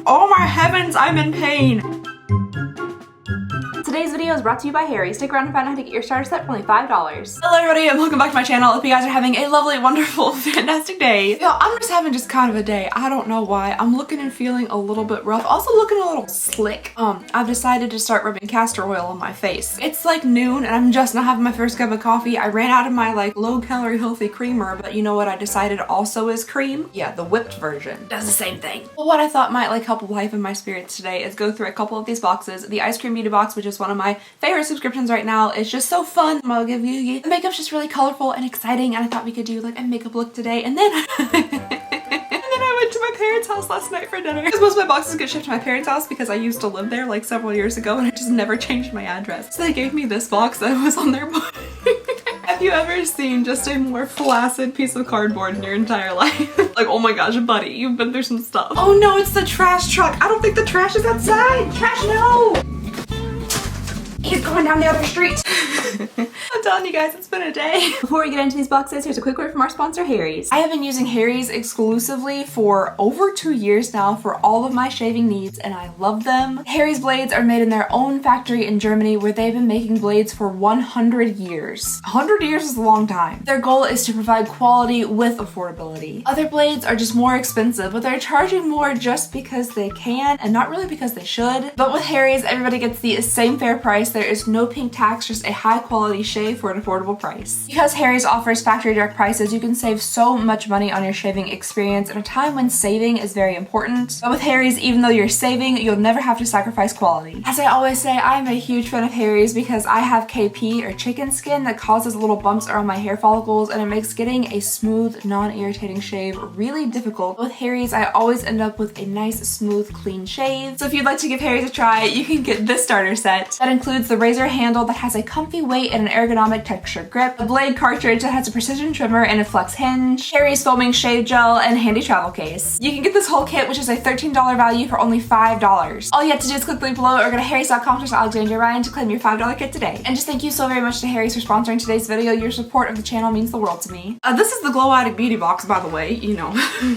Oh my heavens, I'm in pain. Today's video is brought to you by Harry. Stick around and find out how to get your starter set for only $5. Hello everybody and welcome back to my channel. If you guys are having a lovely, wonderful, fantastic day. Yo, I'm just having kind of a day. I don't know why. I'm looking and feeling a little bit rough. Also looking a little slick. I've decided to start rubbing castor oil on my face. It's like noon and I'm just not having my first cup of coffee. I ran out of my like low calorie healthy creamer, but you know what I decided also is cream? Yeah, the whipped version. Does the same thing. Well, what I thought might like help liven my spirits today is go through a couple of these boxes. The Eyescream Beauty Box, which is one of my favorite subscriptions right now. It's just so fun. I'll give you the makeup's just really colorful and exciting, and I thought we could do like a makeup look today. And then I went to my parents' house last night for dinner because most of my boxes get shipped to my parents' house because I used to live there like several years ago and I just never changed my address. So they gave me this box that was on their book. Have you ever seen just a more flaccid piece of cardboard in your entire life? Like, oh my gosh, buddy, you've been through some stuff. Oh no, it's the trash truck. I don't think the trash is outside. Trash, no! He's going down the other street. I'm telling you guys, it's been a day. Before we get into these boxes, here's a quick word from our sponsor, Harry's. I have been using Harry's exclusively for over 2 years now for all of my shaving needs, and I love them. Harry's blades are made in their own factory in Germany where they've been making blades for 100 years. 100 years is a long time. Their goal is to provide quality with affordability. Other blades are just more expensive, but they're charging more just because they can and not really because they should. But with Harry's, everybody gets the same fair price. There is no pink tax, just a high quality shave for an affordable price. Because Harry's offers factory direct prices, you can save so much money on your shaving experience at a time when saving is very important. But with Harry's, even though you're saving, you'll never have to sacrifice quality. As I always say, I'm a huge fan of Harry's because I have KP or chicken skin that causes little bumps around my hair follicles and it makes getting a smooth, non-irritating shave really difficult. With Harry's, I always end up with a nice, smooth, clean shave. So if you'd like to give Harry's a try, you can get this starter set. That includes the razor handle that has a comfy weight and an ergonomic texture grip, a blade cartridge that has a precision trimmer and a flex hinge, Harry's foaming shave gel, and a handy travel case. You can get this whole kit, which is a $13 value for only $5. All you have to do is click the link below or go to harrys.com/Alexandria to claim your $5 kit today. And just thank you so very much to Harry's for sponsoring today's video. Your support of the channel means the world to me. This is the Glow Addict Beauty Box, by the way, you know,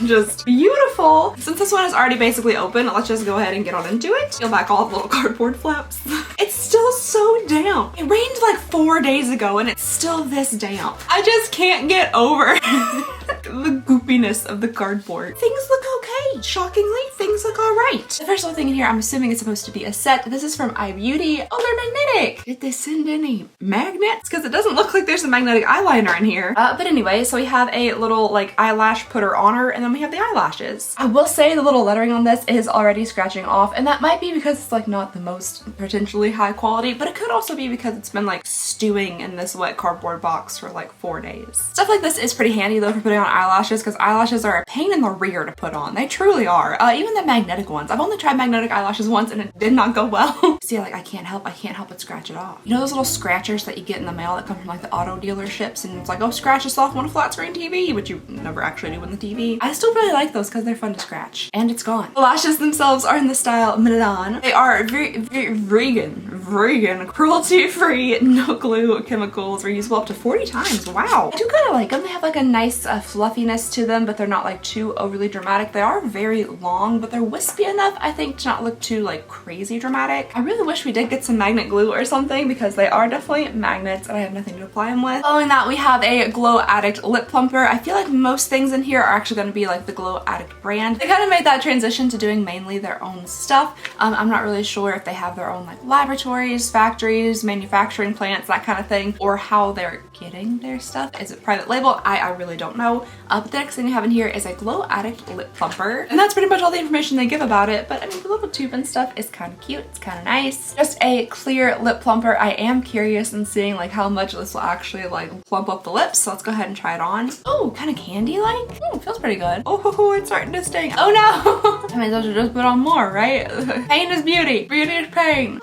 just beautiful. Since this one is already basically open, let's just go ahead and get on into it. Peel back all the little cardboard flaps. It's still so damp. It rained like 4 days ago and it's still this damp. I just can't get over the goopiness of the cardboard. Things look okay. Shockingly, things look all right. The first little thing in here, I'm assuming it's supposed to be a set. This is from iBeauty. Oh, they're magnetic. Did they send any magnets? Because it doesn't look like there's a magnetic eyeliner in here. But anyway, so we have a little like eyelash putter on her and then we have the eyelashes. I will say the little lettering on this is already scratching off and that might be because it's like not the most potentially high quality, but it could also be because it's been like stewing in this wet cardboard box for like 4 days. Stuff like this is pretty handy though for putting on eyelashes because eyelashes are a pain in the rear to put on. They truly are. Even the magnetic ones. I've only tried magnetic eyelashes once and it did not go well. See, like I can't help but scratch it off. You know those little scratchers that you get in the mail that come from like the auto dealerships and it's like, oh, scratch this off on a flat screen TV, but you never actually do on the TV. I still really like those because they're fun to scratch. And it's gone. The lashes themselves are in the style Milan. They are very vegan, cruelty-free, no glue, chemicals, reusable up to 40 times. Wow. I do kind of like them. They have like a nice fluffiness to them, but they're not like too overly dramatic. They are very long, but they're wispy enough, I think, to not look too like crazy dramatic. I really wish we did get some magnet glue or something because they are definitely magnets and I have nothing to apply them with. Following that, we have a Glow Addict lip plumper. I feel like most things in here are actually going to be like the Glow Addict brand. They kind of made that transition to doing mainly their own stuff. I'm not really sure if they have their own like laboratories, factories, manufacturing plants, that kind of thing, or how they're getting their stuff. Is it private label? I really don't know. But the next thing we have in here is a Glow Addict lip plumper. And that's pretty much all the information they give about it. But I mean, the little tube and stuff is kind of cute. It's kind of nice. Just a clear lip plumper. I am curious in seeing like how much this will actually like plump up the lips. So let's go ahead and try it on. Oh, kind of candy-like. Feels pretty good. Oh, it's starting to sting. Oh no. I mean, those should just put on more, right? Pain is beauty. Beauty is pain.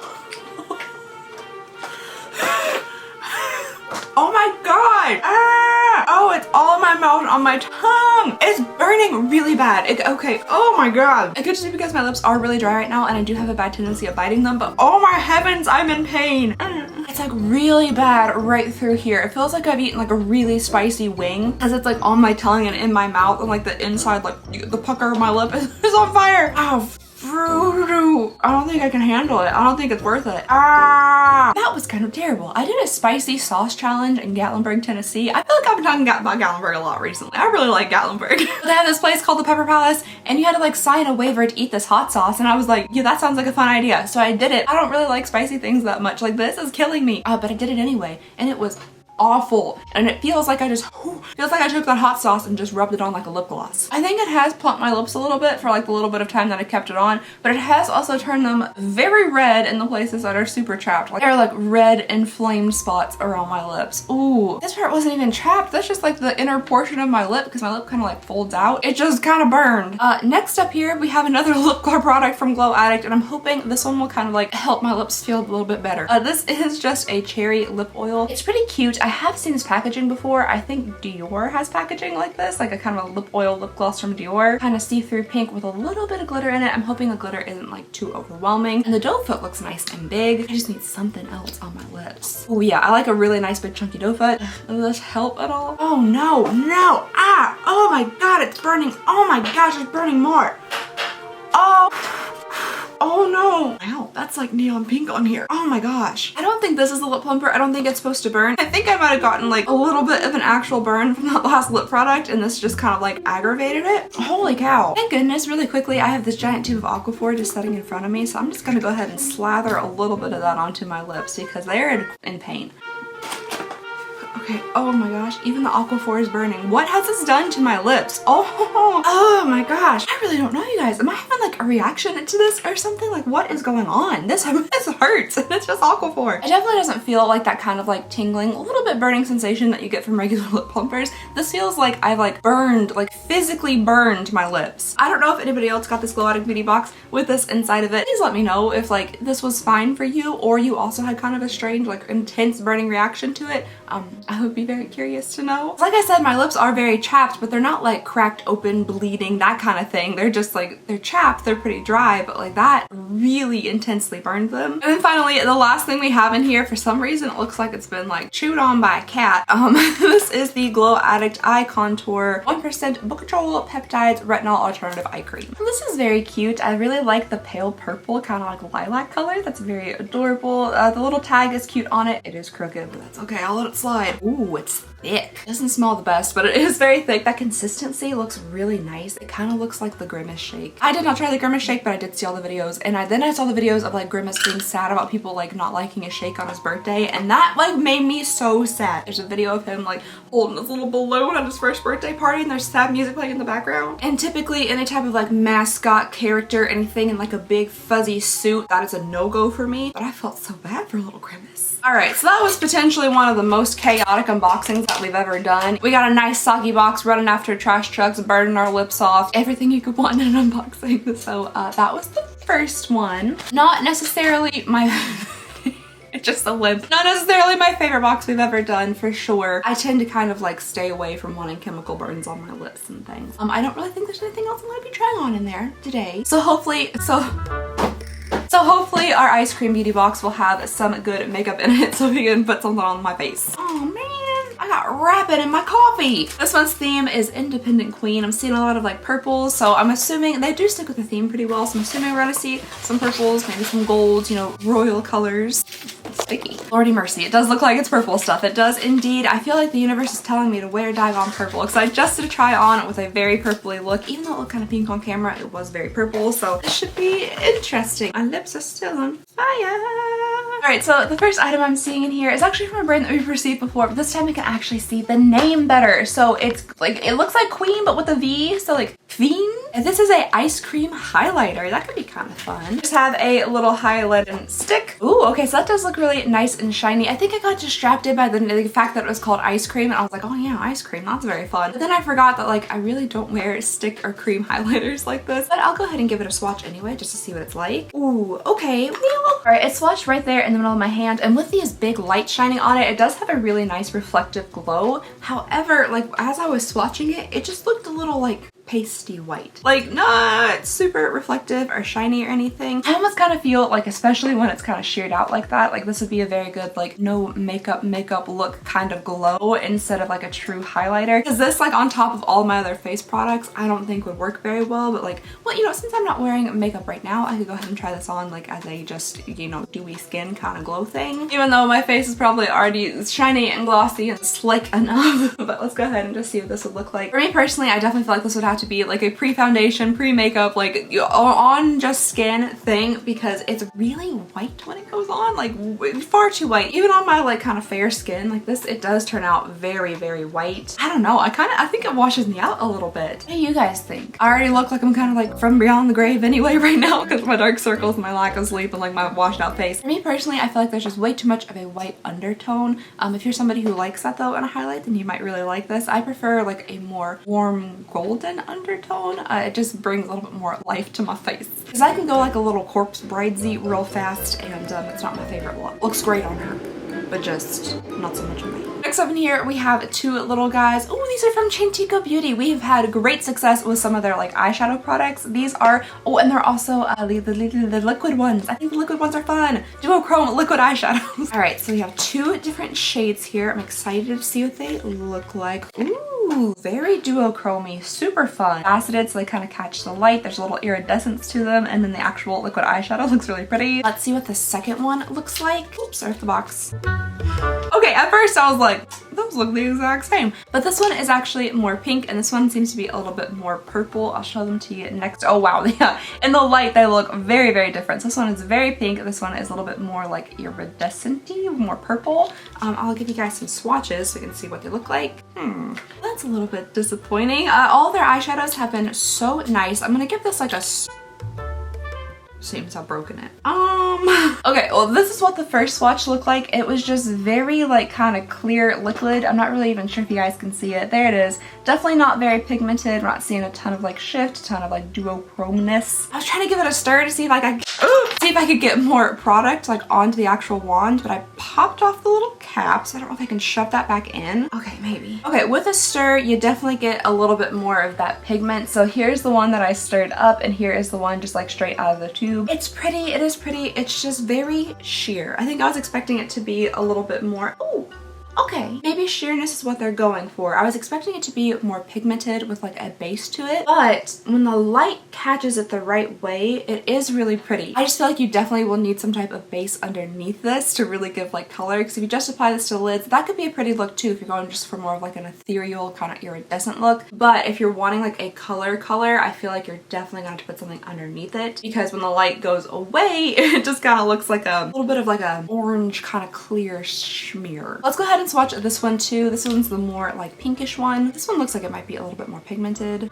Oh my god! Ah! Oh, it's all in my mouth and on my tongue! tongue. It's burning really bad. Okay, oh my god. It could just be because my lips are really dry right now and I do have a bad tendency of biting them, but oh my heavens, I'm in pain. It's like really bad right through here. It feels like I've eaten like a really spicy wing because it's like on my tongue and in my mouth, and like the inside, like the pucker of my lip is on fire. Oh, I don't think I can handle it. I don't think it's worth it. That was kind of terrible. I did a spicy sauce challenge in Gatlinburg, Tennessee. I feel like I've been talking about Gatlinburg a lot recently. I really like Gatlinburg. They have this place called the Pepper Palace, and you had to like sign a waiver to eat this hot sauce, and I was like, yeah, that sounds like a fun idea. So I did it. I don't really like spicy things that much. Like, this is killing me. But I did it anyway, and it was awful, and it feels like I took that hot sauce and just rubbed it on like a lip gloss. I think it has plumped my lips a little bit for like the little bit of time that I kept it on, but it has also turned them very red in the places that are super chapped. Like, there are like red inflamed spots around my lips. Ooh, this part wasn't even chapped. That's just like the inner portion of my lip, because my lip kind of like folds out. It just kind of burned. Next up here, we have another lip gloss product from Glow Addict, and I'm hoping this one will kind of like help my lips feel a little bit better. This is just a cherry lip oil. It's pretty cute. I have seen this packaging before. I think Dior has packaging like this, like a kind of a lip oil lip gloss from Dior. Kind of see-through pink with a little bit of glitter in it. I'm hoping the glitter isn't like too overwhelming. And the doe foot looks nice and big. I just need something else on my lips. Oh yeah, I like a really nice big chunky doe foot. Will this help at all? Oh no, no, oh my god, it's burning. Oh my gosh, it's burning more. Oh no. Wow, that's like neon pink on here. Oh my gosh. I don't think this is a lip plumper. I don't think it's supposed to burn. I think I might have gotten like a little bit of an actual burn from that last lip product, and this just kind of like aggravated it. Holy cow. Thank goodness, really quickly, I have this giant tube of Aquaphor just sitting in front of me, so I'm just gonna go ahead and slather a little bit of that onto my lips because they're in pain. Okay, oh my gosh, even the Aquaphor is burning. What has this done to my lips? Oh my gosh. I really don't know, you guys. Am I having like a reaction to this or something? Like, what is going on? This hurts, and it's just Aquaphor. It definitely doesn't feel like that kind of like tingling, a little bit burning sensation that you get from regular lip plumpers. This feels like I've like burned, like physically burned my lips. I don't know if anybody else got this Glow Addict beauty box with this inside of it. Please let me know if like this was fine for you, or you also had kind of a strange, like intense burning reaction to it. I would be very curious to know. Like I said, my lips are very chapped, but they're not like cracked open, bleeding, that kind of thing. They're just like, they're chapped, they're pretty dry, but like that really intensely burned them. And then finally, the last thing we have in here, for some reason, it looks like it's been like chewed on by a cat. This is the Glow Addict Eye Contour 1% Book Control Peptides Retinol Alternative Eye Cream. This is very cute. I really like the pale purple, kind of like lilac color. That's very adorable. The little tag is cute on it. It is crooked, but that's okay. I'll let it slide. Ooh, it's thick. Doesn't smell the best, but it is very thick. That consistency looks really nice. It kind of looks like the Grimace shake. I did not try the Grimace shake, but I did see all the videos, and then I saw the videos of like Grimace being sad about people like not liking a shake on his birthday, and that like made me so sad. There's a video of him like holding this little balloon at his first birthday party, and there's sad music playing in the background. And typically any type of like mascot character, anything in like a big fuzzy suit, that is a no-go for me, but I felt so bad for little Grimace. Alright, so that was potentially one of the most chaotic unboxings that we've ever done. We got a nice soggy box running after trash trucks, burning our lips off, everything you could want in an unboxing. So that was the first one. Not necessarily my... It's just a limp. Not necessarily my favorite box we've ever done, for sure. I tend to kind of like stay away from wanting chemical burns on my lips and things. I don't really think there's anything else I'm gonna be trying on in there today. So hopefully our ice cream beauty box will have some good makeup in it so we can put something on my face. Oh man, I got wrapping in my coffee. This one's theme is Independent Queen. I'm seeing a lot of like purples, so I'm assuming they do stick with the theme pretty well, so I'm assuming we're gonna see some purples, maybe some golds, you know, royal colors. Sticky. Lordy mercy, it does look like it's purple stuff. It does indeed. I feel like the universe is telling me to wear daggone purple, because I just did a try on with a very purpley look. Even though it looked kind of pink on camera, it was very purple, so this should be interesting. My lips are still on fire. Alright, so the first item I'm seeing in here is actually from a brand that we've received before, but this time we can actually see the name better. So it's like, it looks like Queen, but with a V, so like Queen. And this is a ice cream highlighter. That could be kind of fun. Just have a little highlighting stick. Ooh, okay, so that does look really nice and shiny. I think I got distracted by the fact that it was called ice cream, and I was like, oh yeah, ice cream, that's very fun. But then I forgot that like I really don't wear stick or cream highlighters like this, but I'll go ahead and give it a swatch anyway, just to see what it's like. Ooh, okay. Alright, it's swatched right there in the middle of my hand, and with these big lights shining on it, it does have a really nice reflective glow. However, like as I was swatching it, it just looked a little like pasty white. Like not super reflective or shiny or anything. I almost kind of feel like, especially when it's kind of sheared out like that, like this would be a very good like no makeup look kind of glow instead of like a true highlighter. Because this, like on top of all my other face products, I don't think would work very well. But like, well, you know, since I'm not wearing makeup right now, I could go ahead and try this on like as a just, you know, dewy skin kind of glow thing. Even though my face is probably already shiny and glossy and slick enough. But let's go ahead and just see what this would look like. For me personally, I definitely feel like this would have to be like a pre-foundation, pre-makeup, like on just skin thing, because it's really white when it goes on, like far too white. Even on my like kind of fair skin like this, it does turn out very, very white. I don't know, I think it washes me out a little bit. What do you guys think? I already look like I'm kind of like from beyond the grave anyway right now because my dark circles, my lack of sleep, and like my washed out face. For me personally, I feel like there's just way too much of a white undertone. If you're somebody who likes that though in a highlight, then you might really like this. I prefer like a more warm golden undertone. It just brings a little bit more life to my face. Because I can go like a little corpse bridesy real fast, and it's not my favorite look. Looks great on her, but just not so much on me. Next up in here, we have two little guys. Oh, these are from Chantico Beauty. We have had great success with some of their like eyeshadow products. These are, oh, and they're also the liquid ones. I think the liquid ones are fun. Duochrome liquid eyeshadows. All right, so we have two different shades here. I'm excited to see what they look like. Ooh, very duochromy, super fun. Faceted, so they kind of catch the light. There's a little iridescence to them, and then the actual liquid eyeshadow looks really pretty. Let's see what the second one looks like. Oops, there's the box. Okay, at first I was like, those look the exact same. But this one is actually more pink, and this one seems to be a little bit more purple. I'll show them to you next. Oh wow, yeah. In the light, they look very, very different. So this one is very pink. This one is a little bit more like iridescent-y, more purple. I'll give you guys some swatches so you can see what they look like. That's a little bit disappointing. All their eyeshadows have been so nice. I'm gonna give this like a... Seems how broken it. Okay, well this is what the first swatch looked like. It was just very like kind of clear liquid. I'm not really even sure if you guys can see it. There it is. Definitely not very pigmented. We're not seeing a ton of like shift, a ton of like duochromeness. I was trying to give it a stir to see if I could get more product like onto the actual wand, but I popped off the little cap, so I don't know if I can shove that back in. Okay, maybe. Okay, with a stir, you definitely get a little bit more of that pigment. So here's the one that I stirred up, and here is the one just like straight out of the tube. It's pretty, it is pretty. It's just very sheer. I think I was expecting it to be a little bit more, oh, okay, maybe sheerness is what they're going for. I was expecting it to be more pigmented with like a base to it, but when the light catches it the right way, it is really pretty. I just feel like you definitely will need some type of base underneath this to really give like color, because if you just apply this to the lids, that could be a pretty look too if you're going just for more of like an ethereal kind of iridescent look. But if you're wanting like a color, I feel like you're definitely gonna have to put something underneath it, because when the light goes away, it just kind of looks like a little bit of like a orange kind of clear smear. Let's go ahead and swatch this one too. This one's the more like pinkish one. This one looks like it might be a little bit more pigmented.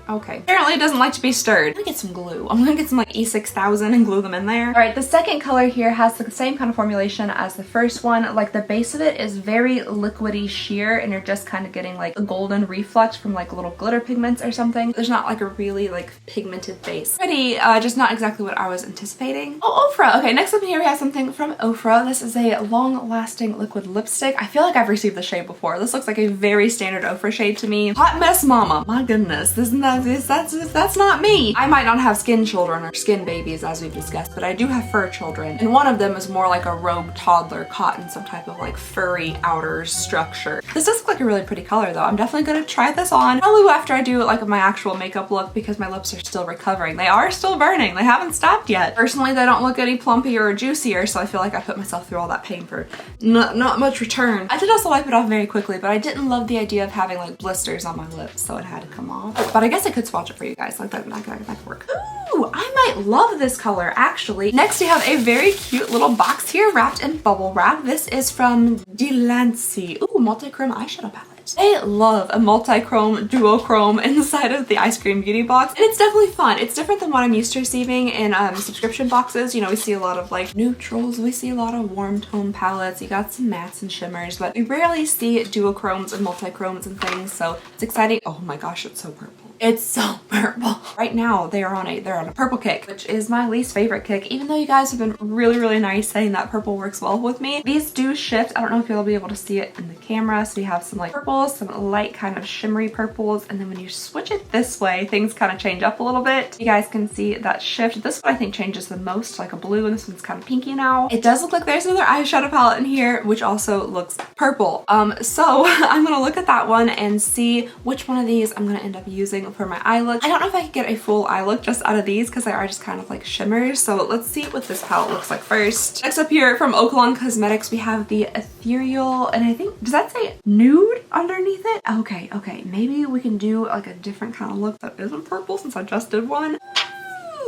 Okay. Apparently it doesn't like to be stirred. I'm gonna get some glue. I'm gonna get some like E6000 and glue them in there. All right, the second color here has the same kind of formulation as the first one. Like the base of it is very liquidy sheer, and you're just kind of getting like a golden reflex from like little glitter pigments or something. There's not like a really like pigmented base. Pretty, just not exactly what I was anticipating. Oh, Ofra. Okay, next up here we have something from Ofra. This is a long-lasting liquid lipstick. I feel like I've received this shade before. This looks like a very standard Ofra shade to me. Hot Mess Mama. My goodness, isn't that that's not me. I might not have skin children or skin babies as we've discussed, but I do have fur children, and one of them is more like a rogue toddler caught in some type of like furry outer structure. This does look like a really pretty color though. I'm definitely gonna try this on probably after I do like my actual makeup look, because my lips are still recovering. They are still burning. They haven't stopped yet. Personally, they don't look any plumpier or juicier, so I feel like I put myself through all that pain for not much return. I did also wipe it off very quickly, but I didn't love the idea of having like blisters on my lips, so it had to come off. But I guess I could swatch it for you guys. Like that could work. Ooh, I might love this color actually. Next we have a very cute little box here wrapped in bubble wrap. This is from Delancey. Ooh, multi-chrome eyeshadow palette. I love a multi-chrome, duochrome inside of the Eyescream Beauty Box, and it's definitely fun. It's different than what I'm used to receiving in subscription boxes. You know, we see a lot of like neutrals, we see a lot of warm tone palettes, you got some mattes and shimmers, but we rarely see duochromes and multi-chromes and things, so it's exciting. Oh my gosh, it's so purple. It's so purple. Right now they're on a purple kick, which is my least favorite kick, even though you guys have been really nice saying that purple works well with me. These do shift. I don't know if you'll be able to see it in the camera. So you have some like purples, some light kind of shimmery purples, and then when you switch it this way, things kind of change up a little bit. You guys can see that shift. This one I think changes the most, like a blue, and this one's kind of pinky now. It does look like there's another eyeshadow palette in here, which also looks purple. So I'm gonna look at that one and see which one of these I'm gonna end up using for my eye look. I don't know if I could get a full eye look just out of these because they are just kind of like shimmers. So let's see what this palette looks like first. Next up here from Oakalon Cosmetics, we have the Ethereal, and I think, does that say nude underneath it? Okay, maybe we can do like a different kind of look that isn't purple since I just did one.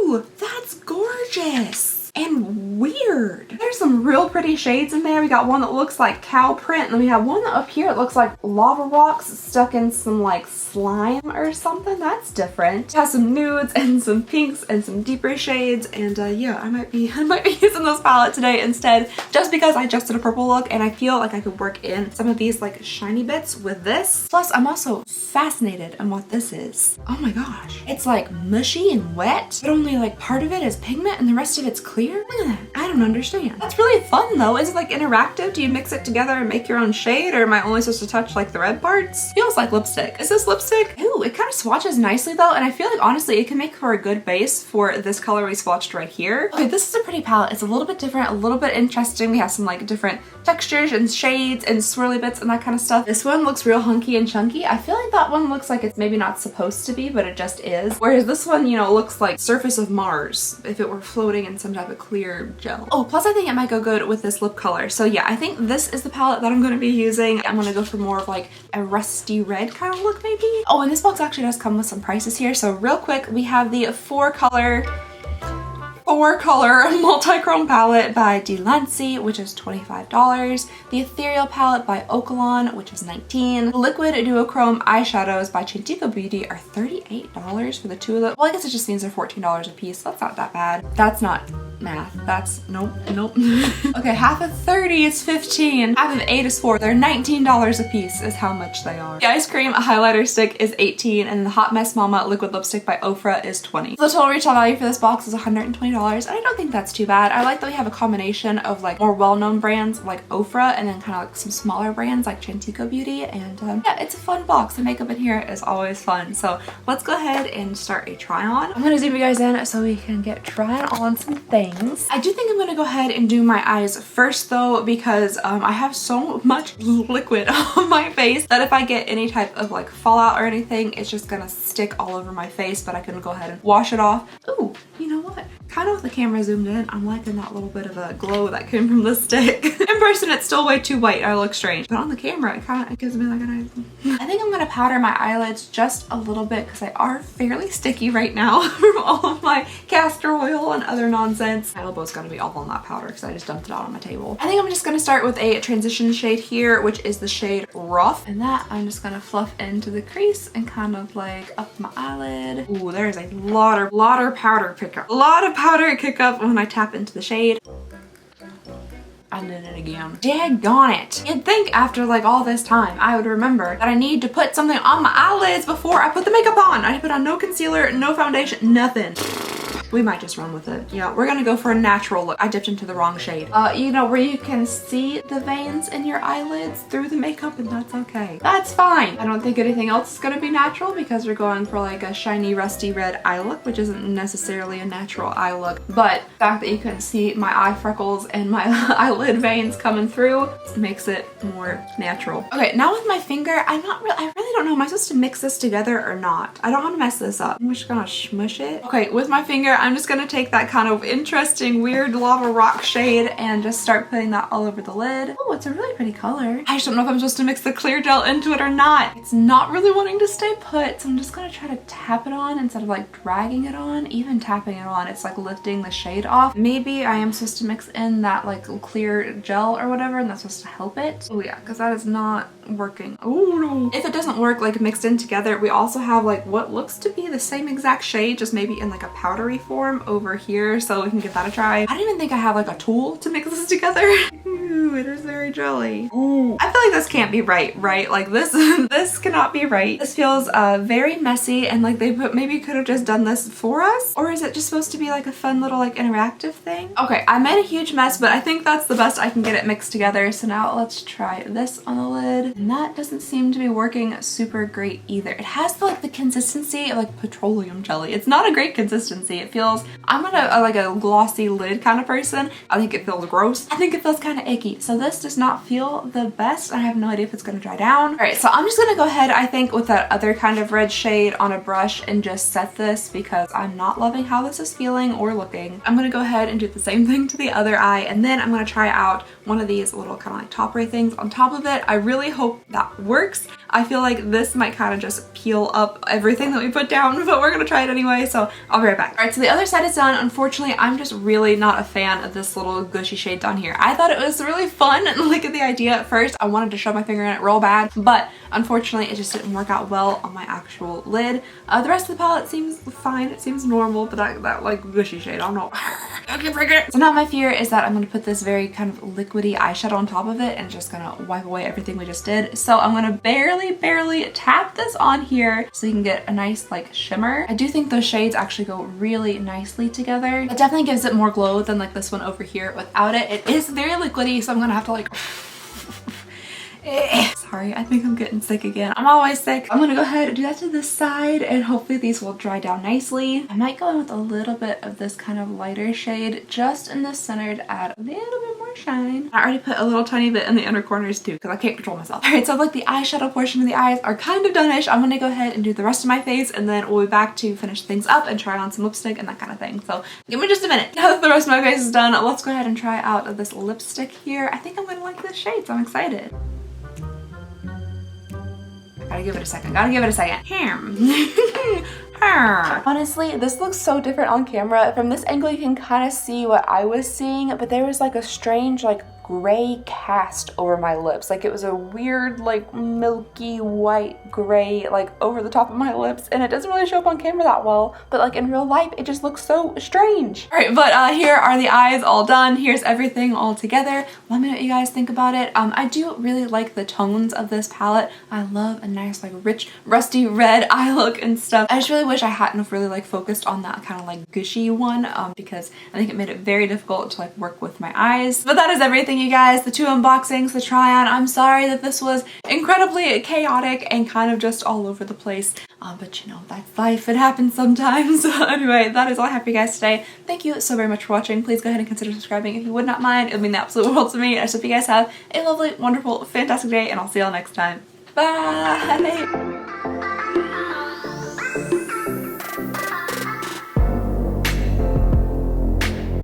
Ooh, that's gorgeous. And weird. There's some real pretty shades in there. We got one that looks like cow print, and then we have one that up here it looks like lava rocks stuck in some like slime or something. That's different. It has some nudes and some pinks and some deeper shades, and yeah, I might be using this palette today instead, just because I just did a purple look and I feel like I could work in some of these like shiny bits with this. Plus, I'm also fascinated on what this is. Oh my gosh. It's like mushy and wet, but only like part of it is pigment and the rest of it's clear. Look at that. I don't understand. That's really fun though. Is it like interactive? Do you mix it together and make your own shade, or am I only supposed to touch like the red parts? Feels like lipstick. Is this lipstick? Ooh, it kind of swatches nicely though, and I feel like honestly it can make for a good base for this color we swatched right here. Okay, this is a pretty palette. It's a little bit different, a little bit interesting. We have some like different textures and shades and swirly bits and that kind of stuff. This one looks real hunky and chunky. I feel like that one looks like it's maybe not supposed to be, but it just is. Whereas this one, you know, looks like surface of Mars if it were floating in some type of clear gel. Oh, plus I think it might go good with this lip color. So yeah, I think this is the palette that I'm going to be using. I'm going to go for more of like a rusty red kind of look maybe. Oh, and this box actually does come with some prices here. So real quick, we have the four color multi-chrome palette by Delancey, which is $25. The Ethereal palette by Oakalon, which is $19. The Liquid Duochrome eyeshadows by Chantico Beauty are $38 for the two of them. Well, I guess it just means they're $14 a piece. That's not that bad. That's not math. That's nope. Okay, half of 30 is 15. Half of 8 is 4. They're $19 a piece is how much they are. The Ice Cream highlighter stick is $18, and the Hot Mess Mama liquid lipstick by Ofra is $20. So the total retail value for this box is $120, and I don't think that's too bad. I like that we have a combination of like more well-known brands like Ofra and then kind of like some smaller brands like Chantico Beauty, and yeah, it's a fun box. The makeup in here is always fun. So let's go ahead and start a try on. I'm gonna zoom you guys in so we can get trying on some things. I do think I'm gonna go ahead and do my eyes first though, because I have so much liquid on my face that if I get any type of like fallout or anything, it's just gonna stick all over my face, but I can go ahead and wash it off. Ooh, you know what? Kind of with the camera zoomed in, I'm liking that little bit of a glow that came from the stick. In person, it's still way too white. I look strange, but on the camera, it gives me like an eye. I think I'm gonna powder my eyelids just a little bit because they are fairly sticky right now from all of my castor oil and other nonsense. My elbow's gonna be all on that powder because I just dumped it out on my table. I think I'm just gonna start with a transition shade here, which is the shade Rough, and that I'm just gonna fluff into the crease and kind of like up my eyelid. Ooh, there's a lot of powder pickup. A lot of powder kick up when I tap into the shade. I did it again. Daggone it. You'd think after like all this time I would remember that I need to put something on my eyelids before I put the makeup on. I put on no concealer, no foundation, nothing. We might just run with it. Yeah, we're gonna go for a natural look. I dipped into the wrong shade. You know, where you can see the veins in your eyelids through the makeup, and that's okay. That's fine. I don't think anything else is gonna be natural because we're going for like a shiny, rusty red eye look, which isn't necessarily a natural eye look. But the fact that you can see my eye freckles and my eyelid veins coming through makes it more natural. Okay, now with my finger, I really don't know. Am I supposed to mix this together or not? I don't want to mess this up. I'm just gonna smush it. Okay, with my finger, I'm just gonna take that kind of interesting, weird lava rock shade and just start putting that all over the lid. Oh, it's a really pretty color. I just don't know if I'm supposed to mix the clear gel into it or not. It's not really wanting to stay put, so I'm just gonna try to tap it on instead of like dragging it on. Even tapping it on, it's like lifting the shade off. Maybe I am supposed to mix in that like clear gel or whatever, and that's supposed to help it. Oh yeah, because that is not working. Oh no. If it doesn't work like mixed in together, we also have like what looks to be the same exact shade, just maybe in like a powdery form over here so we can give that a try. I don't even think I have like a tool to mix this together. Ooh, it is very jelly. Ooh. I feel like this can't be right? Like this, this cannot be right. This feels very messy and like they maybe could have just done this for us. Or is it just supposed to be like a fun little like interactive thing? Okay, I made a huge mess, but I think that's the best I can get it mixed together. So now let's try this on the lid. And that doesn't seem to be working super great either. It has the consistency of like petroleum jelly. It's not a great consistency. It feels, I'm not like a glossy lid kind of person. I think it feels gross. I think it feels kind of icky. So this does not feel the best. I have no idea if it's gonna dry down. All right, so I'm just gonna go ahead, I think, with that other kind of red shade on a brush and just set this because I'm not loving how this is feeling or looking. I'm gonna go ahead and do the same thing to the other eye, and then I'm gonna try out one of these little kind of like top ray things on top of it. I really hope that works. I feel like this might kind of just peel up everything that we put down, but we're gonna try it anyway, so I'll be right back. All right, so the other side is done. Unfortunately, I'm just really not a fan of this little gushy shade down here. I thought it was really fun and like the idea at first. I wanted to shove my finger in it real bad, but unfortunately it just didn't work out well on my actual lid. The rest of the palette seems fine. It seems normal, but that like gushy shade, I don't know. I can break it. So now my fear is that I'm gonna put this very kind of liquidy eyeshadow on top of it and just gonna wipe away everything we just did. So I'm gonna barely tap this on here so you can get a nice like shimmer. I do think those shades actually go really nicely together. It definitely gives it more glow than like this one over here without it. It is very liquidy, so I'm gonna have to like sorry, I think I'm getting sick again. I'm always sick. I'm gonna go ahead and do that to this side and hopefully these will dry down nicely. I might go in with a little bit of this kind of lighter shade just in the center to add a little bit more shine. I already put a little tiny bit in the inner corners too because I can't control myself. All right, so like the eyeshadow portion of the eyes are kind of done-ish. I'm gonna go ahead and do the rest of my face and then we'll be back to finish things up and try on some lipstick and that kind of thing. So give me just a minute. Now that the rest of my face is done, let's go ahead and try out this lipstick here. I think I'm gonna like this shade, so I'm excited. Gotta give it a second. Honestly, this looks so different on camera. From this angle, you can kind of see what I was seeing, but there was like a strange like gray cast over my lips. Like it was a weird like milky white gray like over the top of my lips, and it doesn't really show up on camera that well, but like in real life it just looks so strange. All right, but here are the eyes all done. Here's everything all together. Let me know what you guys think about it. I do really like the tones of this palette. I love a nice like rich rusty red eye look and stuff. I just really wish I hadn't really like focused on that kind of like gushy one because I think it made it very difficult to like work with my eyes. But that is everything, you guys. The 2 unboxings, the try on. I'm sorry that this was incredibly chaotic and kind of just all over the place. But you know, that's life. It happens sometimes. Anyway, that is all I have for you guys today. Thank you so very much for watching. Please go ahead and consider subscribing if you would not mind. It would mean the absolute world to me. I just hope you guys have a lovely, wonderful, fantastic day, and I'll see y'all next time. Bye!